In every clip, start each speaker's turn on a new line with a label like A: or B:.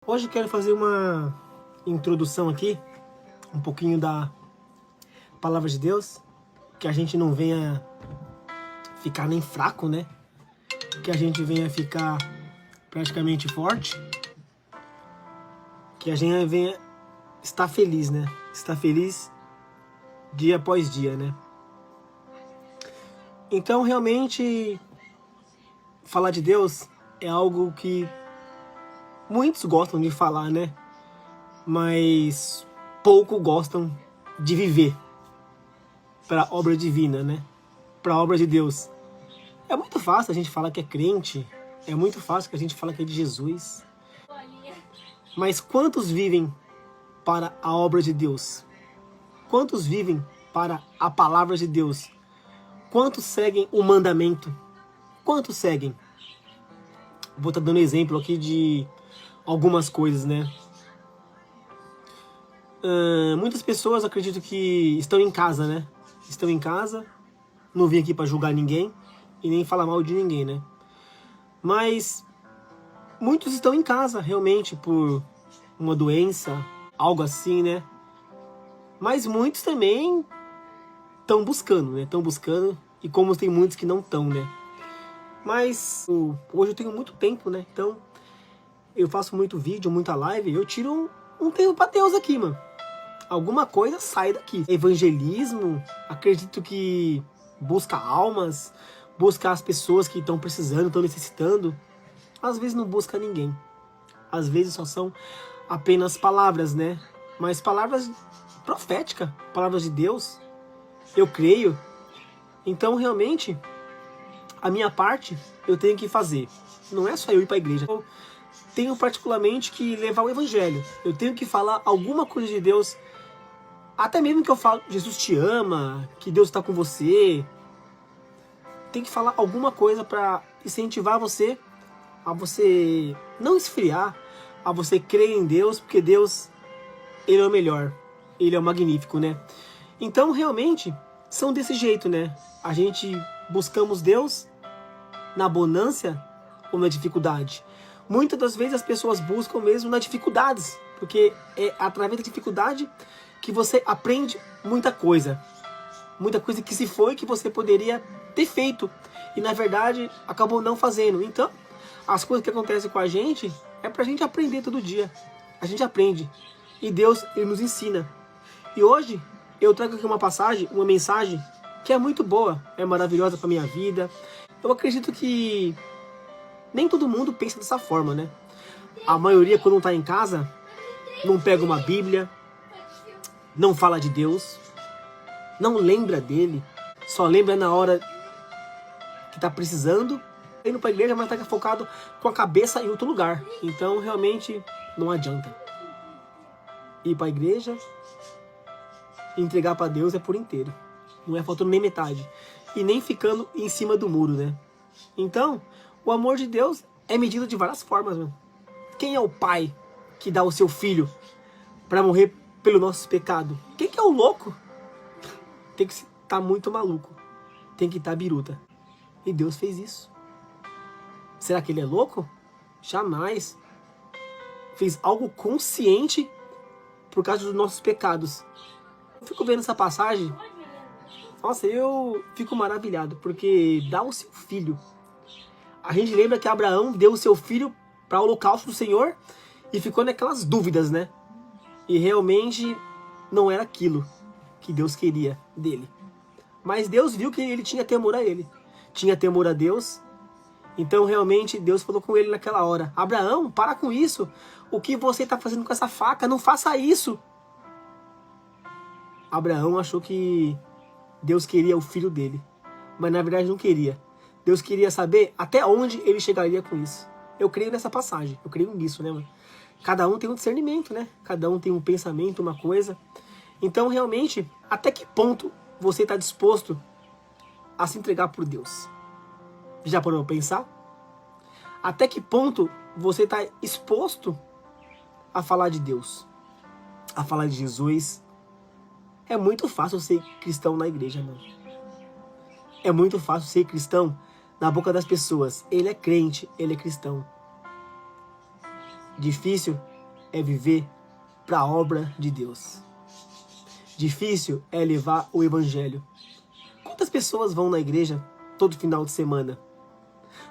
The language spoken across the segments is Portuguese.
A: Hoje quero fazer uma introdução aqui, um pouquinho da Palavra de Deus, que a gente não venha ficar nem fraco, né? Que a gente venha ficar praticamente forte, que a gente venha estar feliz, né? Estar feliz dia após dia, né? Então, realmente, falar de Deus é algo que muitos gostam de falar, né? Mas pouco gostam de viver para a obra divina, né? Para a obra de Deus. É muito fácil a gente falar que é crente, é muito fácil que a gente fala que é de Jesus. Mas quantos vivem para a obra de Deus? Quantos vivem para a palavra de Deus? Quantos seguem o mandamento? Quantos seguem? Vou estar dando exemplo aqui de algumas coisas, né? Muitas pessoas acredito que estão em casa, né? Estão em casa, não vim aqui para julgar ninguém e nem falar mal de ninguém, né? Mas muitos estão em casa realmente por uma doença, algo assim, né? Mas muitos também estão buscando, né? Estão buscando, e como tem muitos que não estão, né? Mas hoje eu tenho muito tempo, né? Então eu faço muito vídeo, muita live, eu tiro um tempo para Deus aqui, mano. Alguma coisa sai daqui. Evangelismo, acredito que busca almas, busca as pessoas que estão precisando, estão necessitando. Às vezes não busca ninguém. Às vezes só são apenas palavras, né? Mas palavras proféticas, palavras de Deus. Eu creio. Então, realmente, a minha parte eu tenho que fazer. Não é só eu ir para a igreja. Eu tenho particularmente que levar o evangelho. Eu tenho que falar alguma coisa de Deus. Até mesmo que eu falo, Jesus te ama, que Deus está com você. Tem que falar alguma coisa para incentivar você a você não esfriar, a você crer em Deus, porque Deus, Ele é o melhor, Ele é o magnífico, né? Então, realmente, são desse jeito, né? A gente buscamos Deus na abundância ou na dificuldade. Muitas das vezes as pessoas buscam mesmo nas dificuldades, porque é através da dificuldade que você aprende muita coisa que se foi que você poderia ter feito e na verdade acabou não fazendo. Então, as coisas que acontecem com a gente é pra gente aprender todo dia. A gente aprende e Deus, Ele nos ensina. E hoje eu trago aqui uma passagem, uma mensagem que é muito boa, é maravilhosa pra minha vida. Eu acredito que nem todo mundo pensa dessa forma, né? A maioria, quando tá em casa, não pega uma Bíblia, não fala de Deus, não lembra dele, só lembra na hora que tá precisando, indo pra igreja, mas tá focado com a cabeça em outro lugar. Então, realmente, não adianta. Ir pra igreja, entregar pra Deus é por inteiro. Não é faltando nem metade. E nem ficando em cima do muro, né? Então, o amor de Deus é medido de várias formas, mano. Quem é o pai que dá o seu filho pra morrer pelo nosso pecado? Quem que é o louco? Tem que estar muito maluco. Tem que estar biruta. E Deus fez isso. Será que Ele é louco? Jamais. Fez algo consciente por causa dos nossos pecados. Eu fico vendo essa passagem. Nossa, eu fico maravilhado. Porque dá o seu filho. A gente lembra que Abraão deu o seu filho para o holocausto do Senhor. E ficou naquelas dúvidas, né? E realmente não era aquilo que Deus queria dele. Mas Deus viu que ele tinha temor a ele. Tinha temor a Deus. Então realmente Deus falou com ele naquela hora: Abraão, para com isso. O que você está fazendo com essa faca? Não faça isso. Abraão achou que Deus queria o filho dele. Mas na verdade não queria. Deus queria saber até onde ele chegaria com isso. Eu creio nessa passagem. Eu creio nisso, né, mano? Cada um tem um discernimento, né? Cada um tem um pensamento, uma coisa. Então realmente, até que ponto você está disposto a se entregar por Deus? Já parou para pensar? Até que ponto você está exposto a falar de Deus? A falar de Jesus? É muito fácil ser cristão na igreja, mano. É muito fácil ser cristão na boca das pessoas. Ele é crente, ele é cristão. Difícil é viver para a obra de Deus. Difícil é levar o evangelho. Quantas pessoas vão na igreja todo final de semana?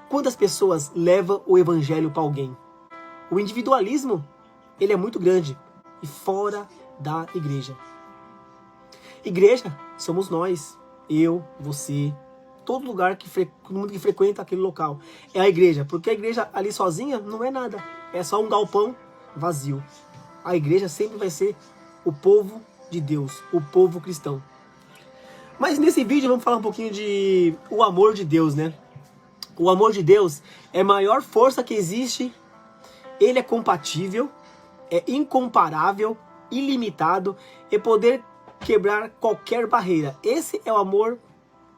A: Quantas pessoas levam o evangelho para alguém? O individualismo, ele é muito grande e fora da igreja. Igreja somos nós, eu, você, todo lugar todo mundo que frequenta aquele local é a igreja, porque a igreja ali sozinha não é nada, é só um galpão vazio. A igreja sempre vai ser o povo de Deus, o povo cristão. Mas nesse vídeo vamos falar um pouquinho de o amor de Deus, né? O amor de Deus é a maior força que existe, ele é compatível, é incomparável, ilimitado e poder quebrar qualquer barreira. Esse é o amor,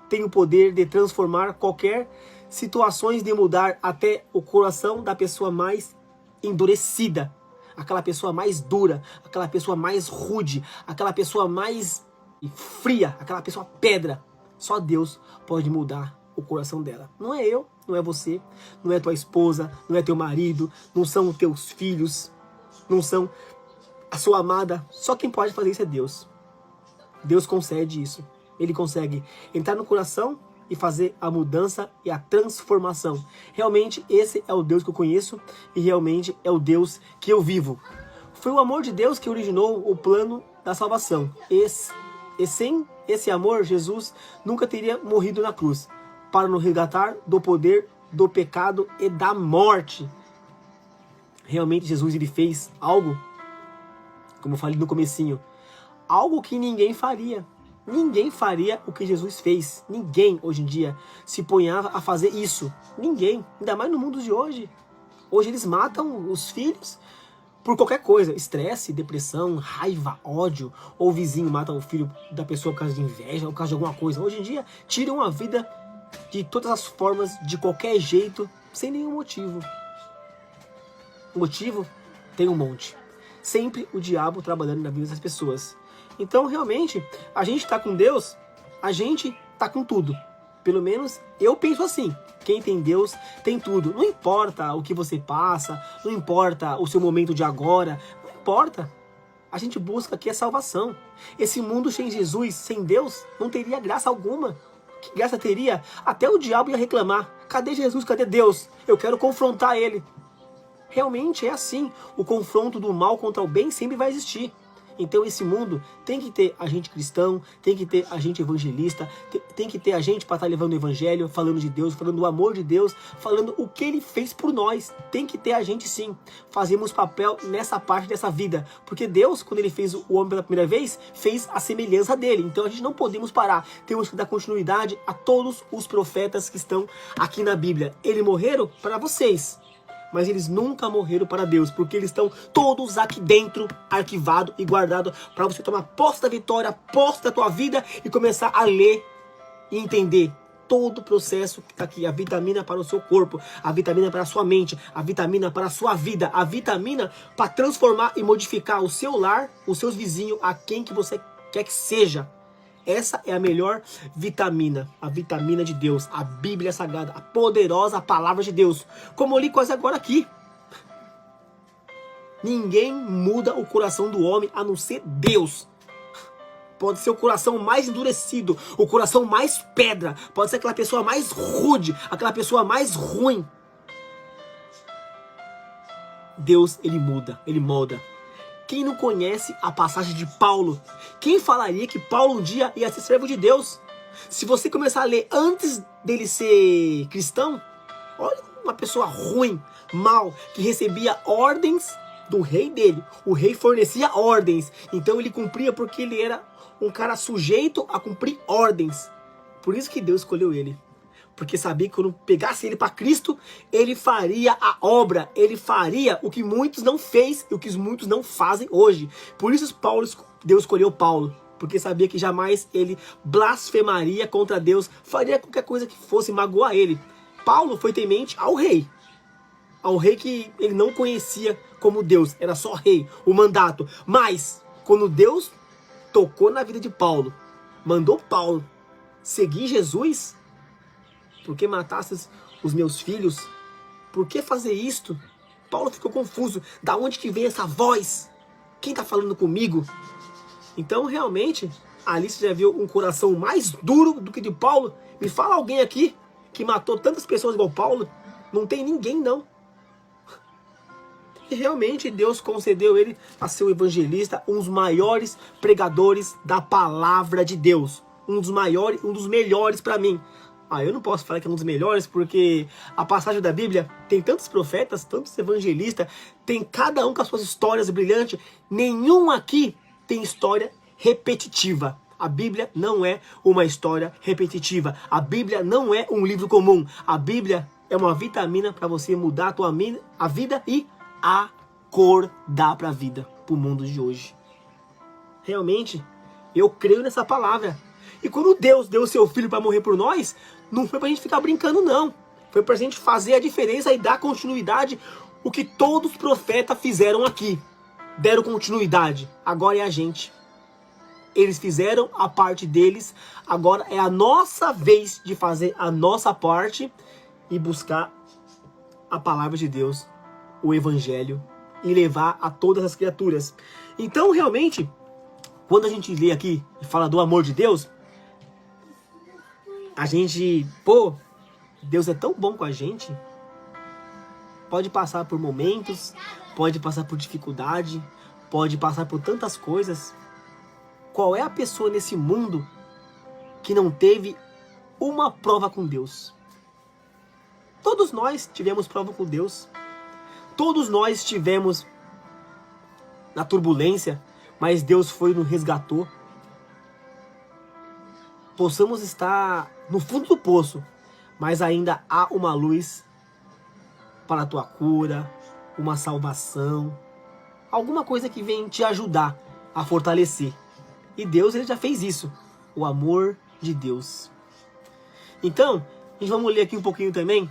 A: tem o poder de transformar qualquer situações, de mudar até o coração da pessoa mais endurecida, aquela pessoa mais dura, aquela pessoa mais rude, aquela pessoa mais fria, aquela pessoa pedra. Só Deus pode mudar o coração dela. Não é eu, não é você, não é tua esposa, não é teu marido, não são os teus filhos, não são a sua amada. Só quem pode fazer isso é Deus. Deus concede isso. Ele consegue entrar no coração e fazer a mudança e a transformação. Realmente esse é o Deus que eu conheço e realmente é o Deus que eu vivo. Foi o amor de Deus que originou o plano da salvação. E sem esse amor, Jesus nunca teria morrido na cruz para nos resgatar do poder do pecado e da morte. Realmente Jesus ele fez algo, como eu falei no comecinho, algo que ninguém faria. Ninguém faria o que Jesus fez. Ninguém hoje em dia se ponhava a fazer isso. Ninguém, ainda mais no mundo de hoje. Hoje eles matam os filhos por qualquer coisa, estresse, depressão, raiva, ódio, ou o vizinho mata o filho da pessoa por causa de inveja, ou por causa de alguma coisa. Hoje em dia, tiram a vida de todas as formas, de qualquer jeito, sem nenhum motivo. O motivo tem um monte. Sempre o diabo trabalhando na vida das pessoas. Então, realmente, a gente tá com Deus, a gente tá com tudo. Pelo menos eu penso assim. Quem tem Deus tem tudo. Não importa o que você passa, não importa o seu momento de agora, não importa. A gente busca aqui a salvação. Esse mundo sem Jesus, sem Deus, não teria graça alguma. Que graça teria? Até o diabo ia reclamar. Cadê Jesus? Cadê Deus? Eu quero confrontar ele. Realmente é assim. O confronto do mal contra o bem sempre vai existir. Então esse mundo tem que ter agente cristão, tem que ter agente evangelista, tem que ter agente para estar levando o evangelho, falando de Deus, falando do amor de Deus, falando o que ele fez por nós. Tem que ter agente sim. Fazemos papel nessa parte dessa vida. Porque Deus, quando ele fez o homem pela primeira vez, fez a semelhança dele. Então a gente não podemos parar. Temos que dar continuidade a todos os profetas que estão aqui na Bíblia. Eles morreram para vocês. Mas eles nunca morreram para Deus, porque eles estão todos aqui dentro, arquivados e guardados, para você tomar posse da vitória, posse da tua vida e começar a ler e entender todo o processo que está aqui. A vitamina para o seu corpo, a vitamina para a sua mente, a vitamina para a sua vida, a vitamina para transformar e modificar o seu lar, os seus vizinhos, a quem que você quer que seja. Essa é a melhor vitamina, a vitamina de Deus, a Bíblia Sagrada, a poderosa palavra de Deus. Como eu li quase agora aqui. Ninguém muda o coração do homem a não ser Deus. Pode ser o coração mais endurecido, o coração mais pedra, pode ser aquela pessoa mais rude, aquela pessoa mais ruim. Deus, ele muda, ele molda. Quem não conhece a passagem de Paulo? Quem falaria que Paulo um dia ia ser servo de Deus? Se você começar a ler antes dele ser cristão, olha uma pessoa ruim, mal, que recebia ordens do rei dele. O rei fornecia ordens, então ele cumpria porque ele era um cara sujeito a cumprir ordens. Por isso que Deus escolheu ele. Porque sabia que quando pegasse ele para Cristo, ele faria a obra, ele faria o que muitos não fez e o que muitos não fazem hoje. Por isso Deus escolheu Paulo, porque sabia que jamais ele blasfemaria contra Deus, faria qualquer coisa que fosse magoar ele. Paulo foi temente ao rei que ele não conhecia como Deus, era só rei, o mandato. Mas, quando Deus tocou na vida de Paulo, mandou Paulo seguir Jesus, por que matasses os meus filhos? Por que fazer isto? Paulo ficou confuso. Da onde que vem essa voz? Quem está falando comigo? Então, realmente, ali você já viu um coração mais duro do que de Paulo. Me fala alguém aqui que matou tantas pessoas igual Paulo. Não tem ninguém, não. E realmente Deus concedeu ele a ser um evangelista, um dos maiores pregadores da palavra de Deus. Um dos maiores, um dos melhores para mim. Eu não posso falar que é um dos melhores, porque a passagem da Bíblia tem tantos profetas, tantos evangelistas, tem cada um com as suas histórias brilhantes. Nenhum aqui tem história repetitiva. A Bíblia não é uma história repetitiva. A Bíblia não é um livro comum. A Bíblia é uma vitamina para você mudar a vida e acordar para a vida, para o mundo de hoje. Realmente, eu creio nessa palavra. E quando Deus deu o seu filho para morrer por nós, não foi para a gente ficar brincando, não. Foi para a gente fazer a diferença e dar continuidade o que todos os profetas fizeram aqui. Deram continuidade. Agora é a gente. Eles fizeram a parte deles. Agora é a nossa vez de fazer a nossa parte e buscar a palavra de Deus, o evangelho, e levar a todas as criaturas. Então, realmente, quando a gente lê aqui e fala do amor de Deus, a gente, Deus é tão bom com a gente. Pode passar por momentos, pode passar por dificuldade, pode passar por tantas coisas. Qual é a pessoa nesse mundo que não teve uma prova com Deus? Todos nós tivemos prova com Deus. Todos nós tivemos na turbulência, mas Deus foi e nos resgatou. Possamos estar no fundo do poço, mas ainda há uma luz para a tua cura, uma salvação, alguma coisa que vem te ajudar a fortalecer. E Deus, ele já fez isso, o amor de Deus. Então, a gente vamos ler aqui um pouquinho também.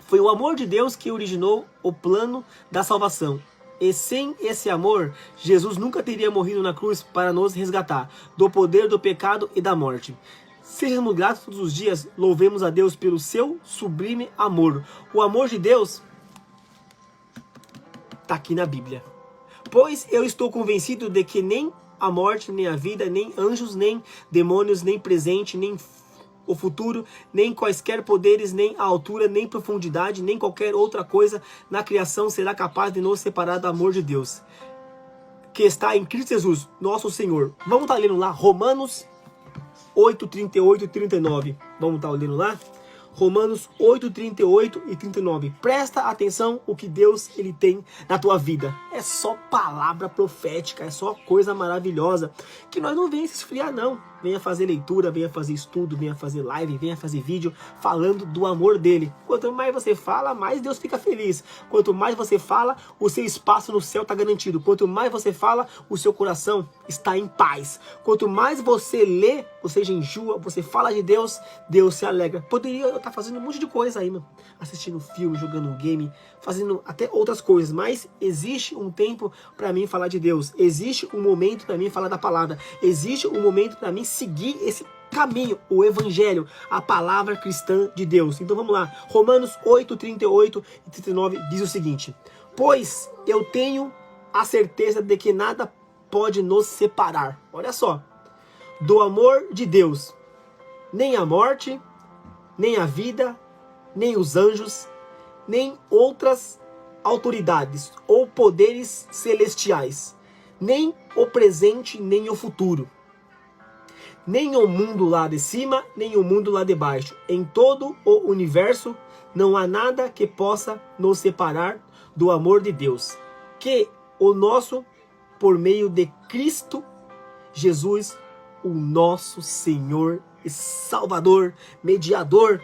A: Foi o amor de Deus que originou o plano da salvação. E sem esse amor, Jesus nunca teria morrido na cruz para nos resgatar do poder do pecado e da morte. Sejamos gratos todos os dias, louvemos a Deus pelo seu sublime amor. O amor de Deus está aqui na Bíblia. Pois eu estou convencido de que nem a morte, nem a vida, nem anjos, nem demônios, nem presente, nem o futuro, nem quaisquer poderes, nem a altura, nem profundidade, nem qualquer outra coisa na criação será capaz de nos separar do amor de Deus, que está em Cristo Jesus, nosso Senhor. Vamos estar lendo lá, Romanos 8, 38 e 39. Vamos estar lendo lá? Romanos 8, 38 e 39. Presta atenção o que Deus ele tem na tua vida. É só palavra profética, é só coisa maravilhosa. Que nós não venhamos se esfriar, não. Venha fazer leitura, venha fazer estudo, venha fazer live, venha fazer vídeo falando do amor dele. Quanto mais você fala, mais Deus fica feliz. Quanto mais você fala, o seu espaço no céu está garantido. Quanto mais você fala, o seu coração está em paz. Quanto mais você lê, você jejua, você fala de Deus, Deus se alegra. Poderia eu estar fazendo um monte de coisa aí, mano. Assistindo filme, jogando um game, fazendo até outras coisas. Mas existe um tempo para mim falar de Deus. Existe um momento para mim falar da palavra. Existe um momento para mim seguir esse caminho, o evangelho, a palavra cristã de Deus. Então vamos lá, Romanos 8, 38 e 39 diz o seguinte: pois eu tenho a certeza de que nada pode nos separar, olha só, do amor de Deus, nem a morte, nem a vida, nem os anjos, nem outras autoridades ou poderes celestiais, nem o presente, nem o futuro, nem o mundo lá de cima, nem o mundo lá de baixo. Em todo o universo não há nada que possa nos separar do amor de Deus, que o nosso, por meio de Cristo Jesus, o nosso Senhor e Salvador, mediador.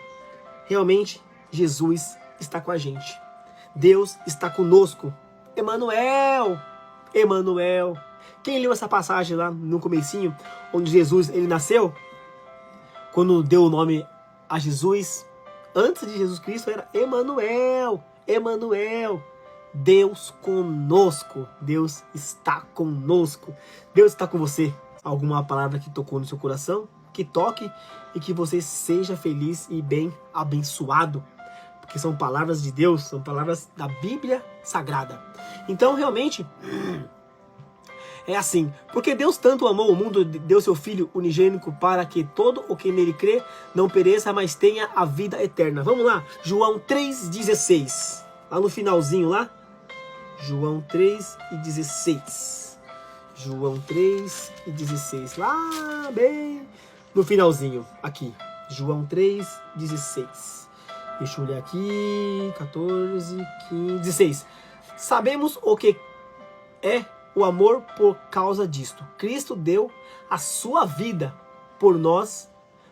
A: Realmente, Jesus está com a gente. Deus está conosco. Emanuel, Emanuel. Quem leu essa passagem lá no comecinho, onde Jesus ele nasceu, quando deu o nome a Jesus, antes de Jesus Cristo era Emanuel, Emanuel, Deus conosco, Deus está conosco, Deus está com você. Alguma palavra que tocou no seu coração, que toque e que você seja feliz e bem abençoado, porque são palavras de Deus, são palavras da Bíblia sagrada. Então, realmente, é assim. Porque Deus tanto amou o mundo, deu seu Filho unigênico para que todo o que nele crê não pereça, mas tenha a vida eterna. Vamos lá, João 3,16. Lá no finalzinho lá. João 3,16. João 3,16. Lá bem no finalzinho, aqui. João 3,16. Deixa eu olhar aqui. 14, 15, 16. Sabemos o que é o amor por causa disto. Cristo deu a sua vida por nós,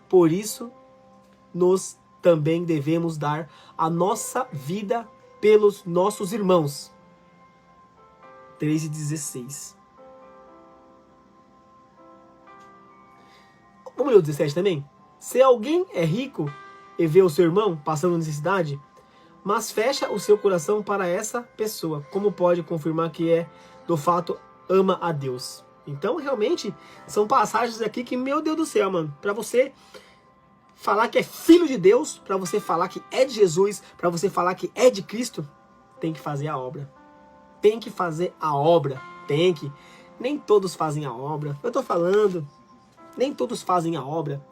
A: por isso nós também devemos dar a nossa vida pelos nossos irmãos. 3,16. Vamos ler o 17 também? Se alguém é rico e vê o seu irmão passando necessidade, mas fecha o seu coração para essa pessoa, como pode confirmar que é, do fato, ama a Deus? Então, realmente, são passagens aqui que, meu Deus do céu, mano, para você falar que é filho de Deus, para você falar que é de Jesus, para você falar que é de Cristo, tem que fazer a obra. Tem que fazer a obra. Tem que. Nem todos fazem a obra. Eu tô falando, nem todos fazem a obra.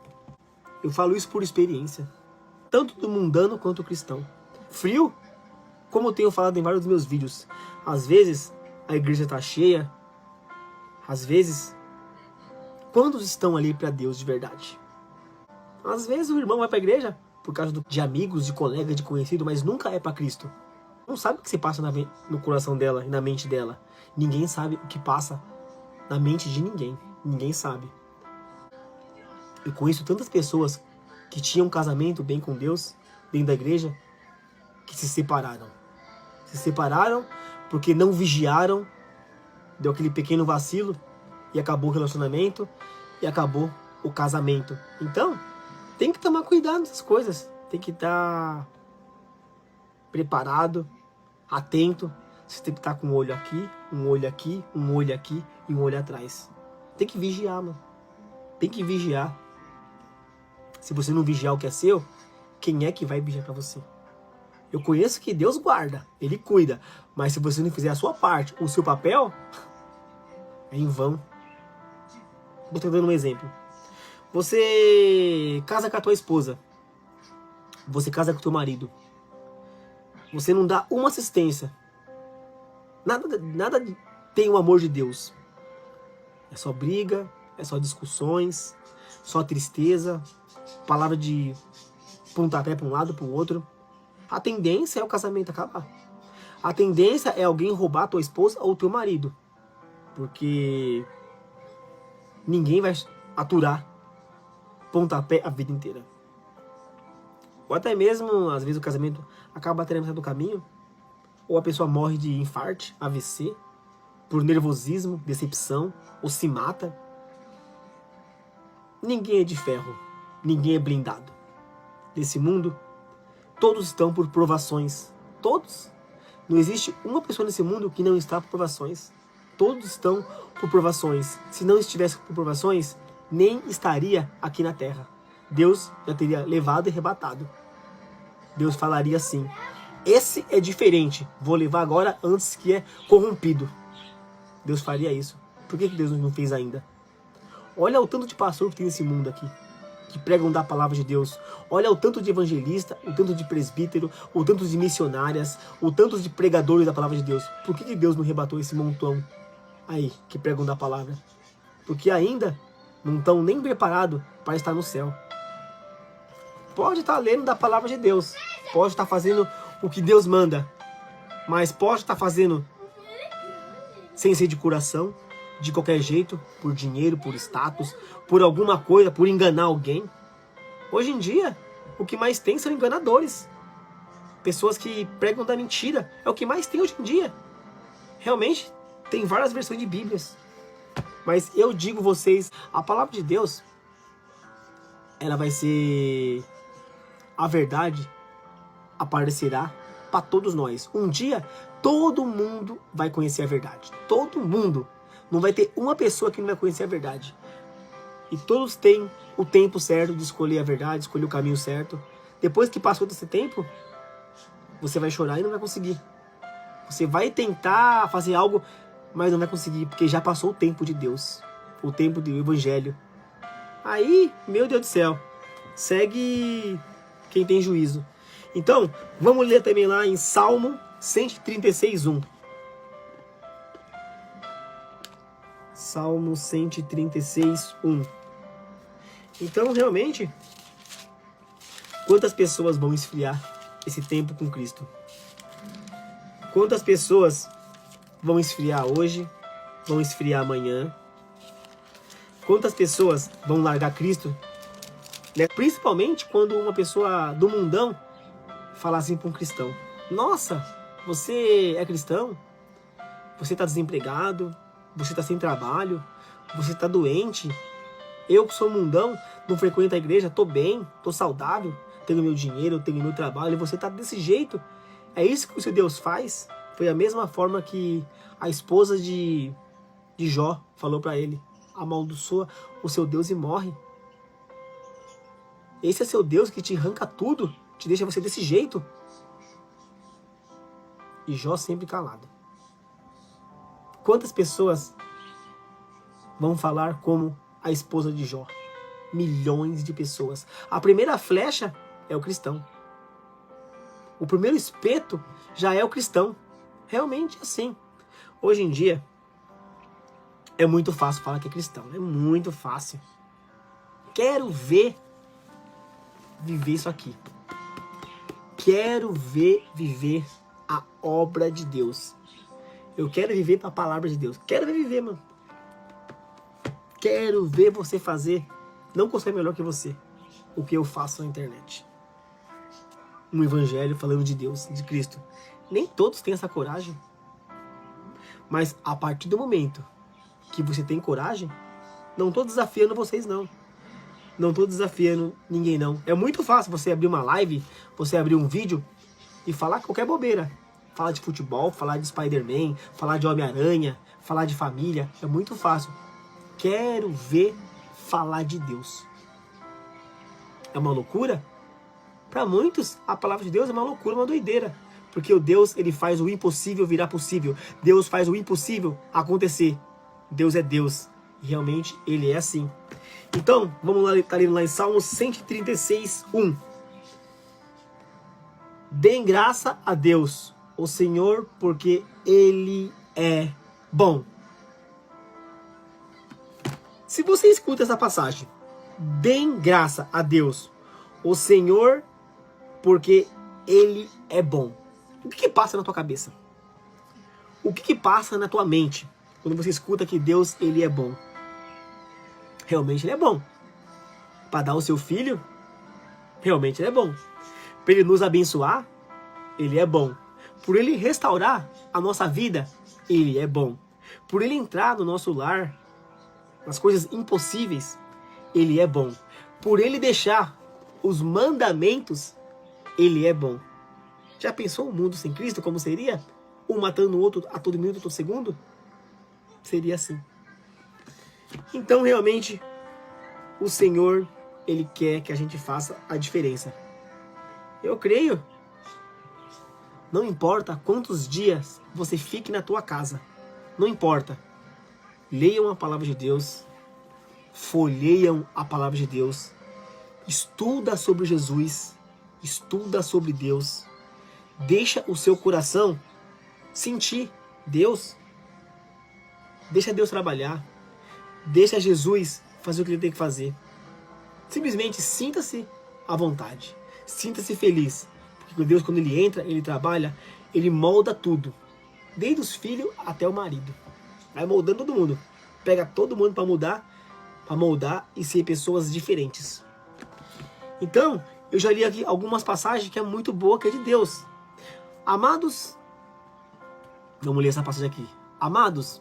A: Eu falo isso por experiência. Tanto do mundano quanto do cristão. Frio, como eu tenho falado em vários dos meus vídeos. Às vezes, a igreja tá cheia. Às vezes, quantos estão ali para Deus de verdade? Às vezes o irmão vai para a igreja por causa de amigos, de colegas, de conhecido, mas nunca é para Cristo. Não sabe o que se passa no coração dela e na mente dela. Ninguém sabe o que passa na mente de ninguém. Ninguém sabe. Eu conheço tantas pessoas que tinham um casamento bem com Deus, dentro da igreja, que se separaram. Se separaram porque não vigiaram, deu aquele pequeno vacilo e acabou o relacionamento e acabou o casamento. Então, tem que tomar cuidado nessas coisas. Tem que estar preparado, atento. Você tem que estar com um olho aqui, um olho aqui, um olho aqui e um olho atrás. Tem que vigiar, mano. Tem que vigiar. Se você não vigiar o que é seu, quem é que vai vigiar pra você? Eu conheço que Deus guarda, Ele cuida. Mas se você não fizer a sua parte, o seu papel, é em vão. Vou estar dando um exemplo. Você casa com a tua esposa. Você casa com o teu marido. Você não dá uma assistência. Nada tem o amor de Deus. É só briga, é só discussões, só tristeza, palavra de pontapé para um lado, para o outro. A tendência é o casamento acabar. A tendência é alguém roubar a tua esposa ou o teu marido. Porque ninguém vai aturar pontapé a vida inteira. Ou até mesmo, às vezes, o casamento acaba batendo na metade do caminho. Ou a pessoa morre de infarte, AVC, por nervosismo, decepção, ou se mata. Ninguém é de ferro. Ninguém é blindado. Nesse mundo, todos estão por provações. Todos. Não existe uma pessoa nesse mundo que não está por provações. Todos estão por provações. Se não estivesse por provações, nem estaria aqui na terra. Deus já teria levado e arrebatado. Deus falaria assim: esse é diferente, vou levar agora antes que é corrompido. Deus faria isso. Por que Deus não fez ainda? Olha o tanto de pastor que tem nesse mundo aqui, que pregam da palavra de Deus. Olha o tanto de evangelista, o tanto de presbítero, o tanto de missionárias, o tanto de pregadores da palavra de Deus. Por que Deus não rebatou esse montão aí que pregam da palavra? Porque ainda não estão nem preparados para estar no céu. Pode estar lendo da palavra de Deus, pode estar fazendo o que Deus manda, mas pode estar fazendo sem ser de coração, de qualquer jeito, por dinheiro, por status, por alguma coisa, por enganar alguém. Hoje em dia, o que mais tem são enganadores. Pessoas que pregam da mentira, é o que mais tem hoje em dia. Realmente, tem várias versões de Bíblias. Mas eu digo vocês, a palavra de Deus, ela vai ser... A verdade aparecerá para todos nós. Um dia, todo mundo vai conhecer a verdade. Todo mundo. Não vai ter uma pessoa que não vai conhecer a verdade. E todos têm o tempo certo de escolher a verdade, escolher o caminho certo. Depois que passou desse tempo, você vai chorar e não vai conseguir. Você vai tentar fazer algo, mas não vai conseguir, porque já passou o tempo de Deus, o tempo do Evangelho. Aí, meu Deus do céu, segue quem tem juízo. Então, vamos ler também lá em Salmo 136:1. Salmo 136:1. Então, realmente, quantas pessoas vão esfriar esse tempo com Cristo? Quantas pessoas vão esfriar hoje, vão esfriar amanhã? Quantas pessoas vão largar Cristo? Principalmente quando uma pessoa do mundão falar assim para um cristão: nossa, você é cristão? Você está desempregado? Você está sem trabalho? Você está doente? Eu que sou mundão, não frequento a igreja, estou bem, estou saudável, tenho meu dinheiro, tenho meu trabalho, e você está desse jeito? É isso que o seu Deus faz? Foi a mesma forma que a esposa de Jó falou para ele: amaldiçoa o seu Deus e morre. Esse é seu Deus que te arranca tudo, te deixa você desse jeito? E Jó sempre calado. Quantas pessoas vão falar como a esposa de Jó? Milhões de pessoas. A primeira flecha é o cristão. O primeiro espeto já é o cristão. Realmente assim. Hoje em dia, é muito fácil falar que é cristão. É muito fácil. Quero ver viver isso aqui. Quero ver viver a obra de Deus. Eu quero viver para a palavra de Deus. Quero ver viver, mano. Quero ver você fazer. Não consigo melhor que você. O que eu faço na internet. Um evangelho falando de Deus, de Cristo. Nem todos têm essa coragem. Mas a partir do momento que você tem coragem, não estou desafiando vocês, não. Não estou desafiando ninguém, não. É muito fácil você abrir uma live, você abrir um vídeo e falar qualquer bobeira. Falar de futebol, falar de Spider-Man, falar de Homem-Aranha, falar de família. É muito fácil. Quero ver falar de Deus. É uma loucura? Para muitos, a palavra de Deus é uma loucura, uma doideira. Porque o Deus, ele faz o impossível virar possível. Deus faz o impossível acontecer. Deus é Deus. E realmente, ele é assim. Então, vamos lá, tá lendo lá em Salmo 136:1. Deem graça a Deus, o Senhor, porque Ele é bom. Se você escuta essa passagem, deem graça a Deus, o Senhor, porque Ele é bom. O que passa na tua cabeça? O que passa na tua mente quando você escuta que Deus, Ele é bom? Realmente Ele é bom. Para dar o seu filho, realmente Ele é bom. Para Ele nos abençoar, Ele é bom. Por Ele restaurar a nossa vida, Ele é bom. Por Ele entrar no nosso lar, nas coisas impossíveis, Ele é bom. Por Ele deixar os mandamentos, Ele é bom. Já pensou um mundo sem Cristo como seria? Um matando o outro a todo minuto, a todo segundo? Seria assim. Então, realmente, o Senhor, Ele quer que a gente faça a diferença. Eu creio. Não importa quantos dias você fique na tua casa. Não importa. Leiam a palavra de Deus. Folheiam a palavra de Deus. Estuda sobre Jesus. Estuda sobre Deus. Deixa o seu coração sentir Deus. Deixa Deus trabalhar. Deixa Jesus fazer o que Ele tem que fazer. Simplesmente sinta-se à vontade. Sinta-se feliz. Porque Deus, quando Ele entra, Ele trabalha, Ele molda tudo. Desde os filhos até o marido. Vai moldando todo mundo. Pega todo mundo para moldar e ser pessoas diferentes. Então, eu já li aqui algumas passagens que é muito boa, que é de Deus. Amados, vamos ler essa passagem aqui. Amados,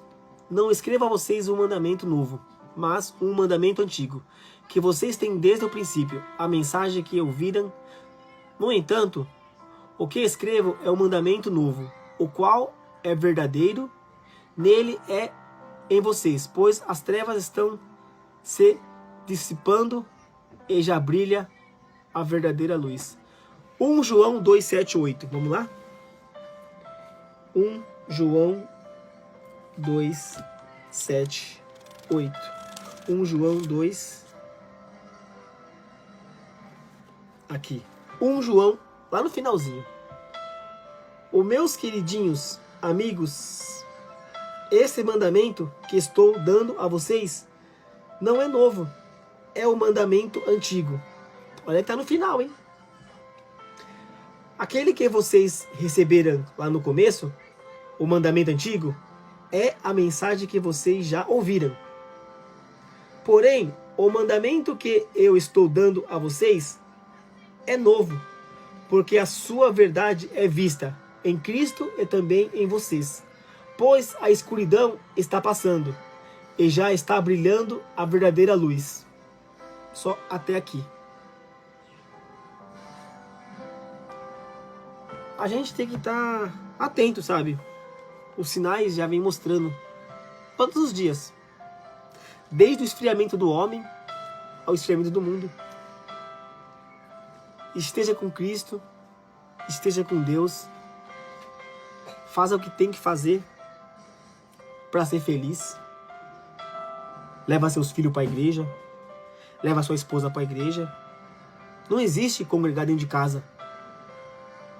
A: não escrevo a vocês um mandamento novo, mas um mandamento antigo, que vocês têm desde o princípio, a mensagem que ouviram. No entanto, o que escrevo é um mandamento novo, o qual é verdadeiro, nele é em vocês, pois as trevas estão se dissipando e já brilha a verdadeira luz. 1 João 2, 7, 8, vamos lá? 1 João 2, 7, 8. 1 João 2. Aqui. 1 João, lá no finalzinho. Os meus queridinhos amigos, esse mandamento que estou dando a vocês não é novo. É o mandamento antigo. Olha que tá no final, hein? Aquele que vocês receberam lá no começo, o mandamento antigo, é a mensagem que vocês já ouviram. Porém, o mandamento que eu estou dando a vocês é novo, porque a sua verdade é vista em Cristo e também em vocês. Pois a escuridão está passando e já está brilhando a verdadeira luz. Só até aqui. A gente tem que estar atento, sabe? Os sinais já vêm mostrando todos os dias. Desde o esfriamento do homem ao esfriamento do mundo. Esteja com Cristo, esteja com Deus. Faça o que tem que fazer para ser feliz. Leva seus filhos para a igreja. Leva sua esposa para a igreja. Não existe congregar dentro de casa.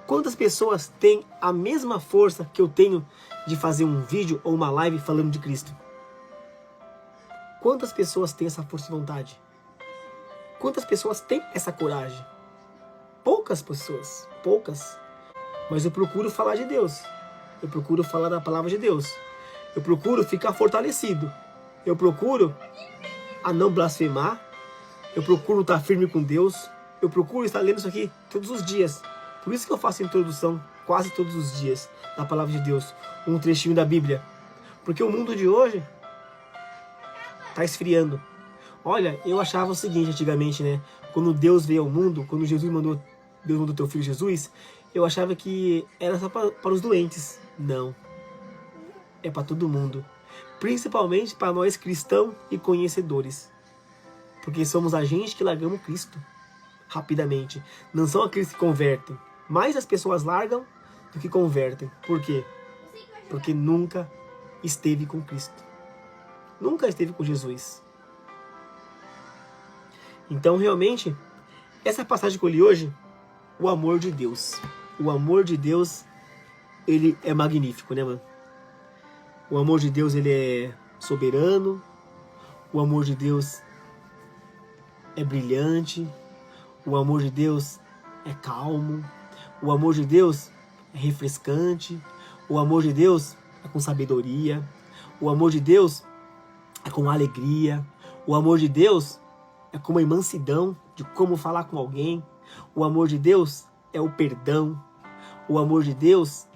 A: Quantas pessoas têm a mesma força que eu tenho de fazer um vídeo ou uma live falando de Cristo? Quantas pessoas têm essa força de vontade? Quantas pessoas têm essa coragem? Poucas pessoas, poucas. Mas eu procuro falar de Deus. Eu procuro falar da palavra de Deus. Eu procuro ficar fortalecido. Eu procuro a não blasfemar. Eu procuro estar firme com Deus. Eu procuro estar lendo isso aqui todos os dias. Por isso que eu faço a introdução quase todos os dias da palavra de Deus. Um trechinho da Bíblia. Porque o mundo de hoje está esfriando. Olha, eu achava o seguinte antigamente, né? Quando Deus veio ao mundo, quando Deus mandou teu filho Jesus, eu achava que era só para os doentes. Não. É para todo mundo. Principalmente para nós cristãos e conhecedores. Porque somos a gente que largamos Cristo rapidamente. Não são aqueles que convertem. Mais as pessoas largam do que convertem. Por quê? Porque nunca esteve com Cristo. Nunca esteve com Jesus. Então, realmente, essa passagem que eu li hoje, o amor de Deus. O amor de Deus, ele é magnífico, né, mano? O amor de Deus, ele é soberano. O amor de Deus é brilhante. O amor de Deus é calmo. O amor de Deus é refrescante. O amor de Deus é com sabedoria. O amor de Deus é com alegria. O amor de Deus é com uma mansidão de como falar com alguém. O amor de Deus é o perdão. O amor de Deus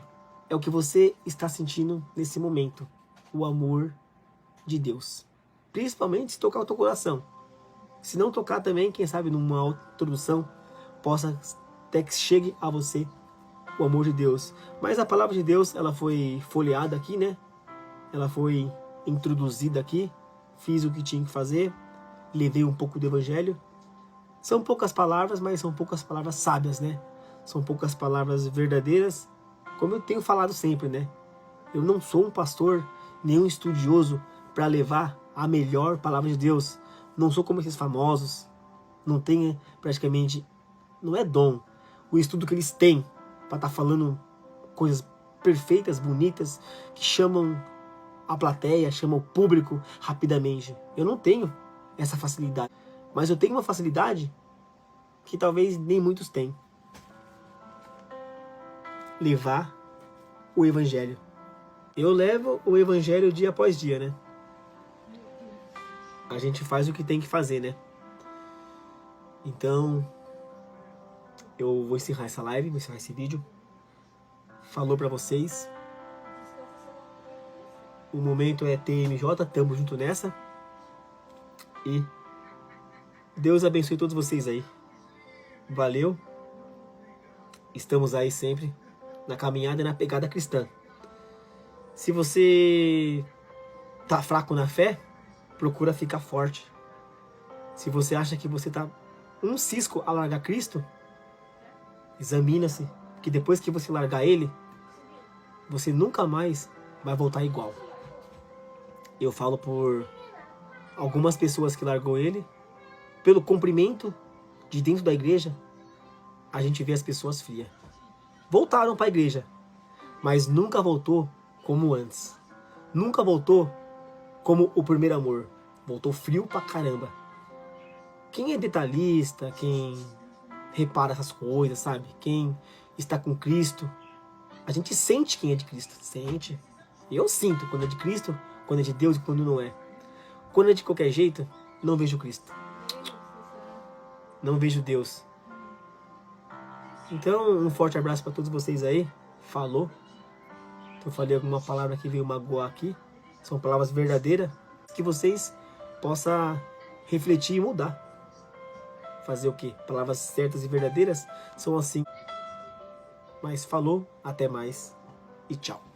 A: é o que você está sentindo nesse momento. O amor de Deus. Principalmente se tocar o teu coração. Se não tocar também, quem sabe numa introdução, possa até que chegue a você o amor de Deus. Mas a palavra de Deus, ela foi folheada aqui, né? Ela foi introduzida aqui. Fiz o que tinha que fazer. Levei um pouco do evangelho. São poucas palavras, mas são poucas palavras sábias, né? São poucas palavras verdadeiras, como eu tenho falado sempre, né? Eu não sou um pastor, nem um estudioso para levar a melhor palavra de Deus. Não sou como esses famosos. Não tenho praticamente... Não é dom. O estudo que eles têm para estar falando coisas perfeitas, bonitas, que chamam a plateia, chamam o público rapidamente. Eu não tenho essa facilidade. Mas eu tenho uma facilidade que talvez nem muitos têm. Levar o evangelho. Eu levo o evangelho dia após dia, né? A gente faz o que tem que fazer, né? Então, eu vou encerrar essa live, vou encerrar esse vídeo. Falou pra vocês. O momento é TMJ, tamo junto nessa. E Deus abençoe todos vocês aí. Valeu. Estamos aí sempre na caminhada e na pegada cristã. Se você tá fraco na fé, procura ficar forte. Se você acha que você tá um cisco a largar Cristo, examina-se. Que depois que você largar Ele, você nunca mais vai voltar igual. Eu falo por algumas pessoas que largou ele, pelo cumprimento de dentro da igreja, a gente vê as pessoas frias. Voltaram para a igreja, mas nunca voltou como antes. Nunca voltou como o primeiro amor. Voltou frio pra caramba. Quem é detalhista, quem repara essas coisas, sabe? Quem está com Cristo, a gente sente quem é de Cristo. Sente. Eu sinto quando é de Cristo, quando é de Deus e quando não é. Quando é de qualquer jeito, não vejo Cristo. Não vejo Deus. Então, um forte abraço para todos vocês aí. Falou. Eu falei alguma palavra que veio magoar aqui. São palavras verdadeiras. Que vocês possam refletir e mudar. Fazer o quê? Palavras certas e verdadeiras são assim. Mas falou, até mais e tchau.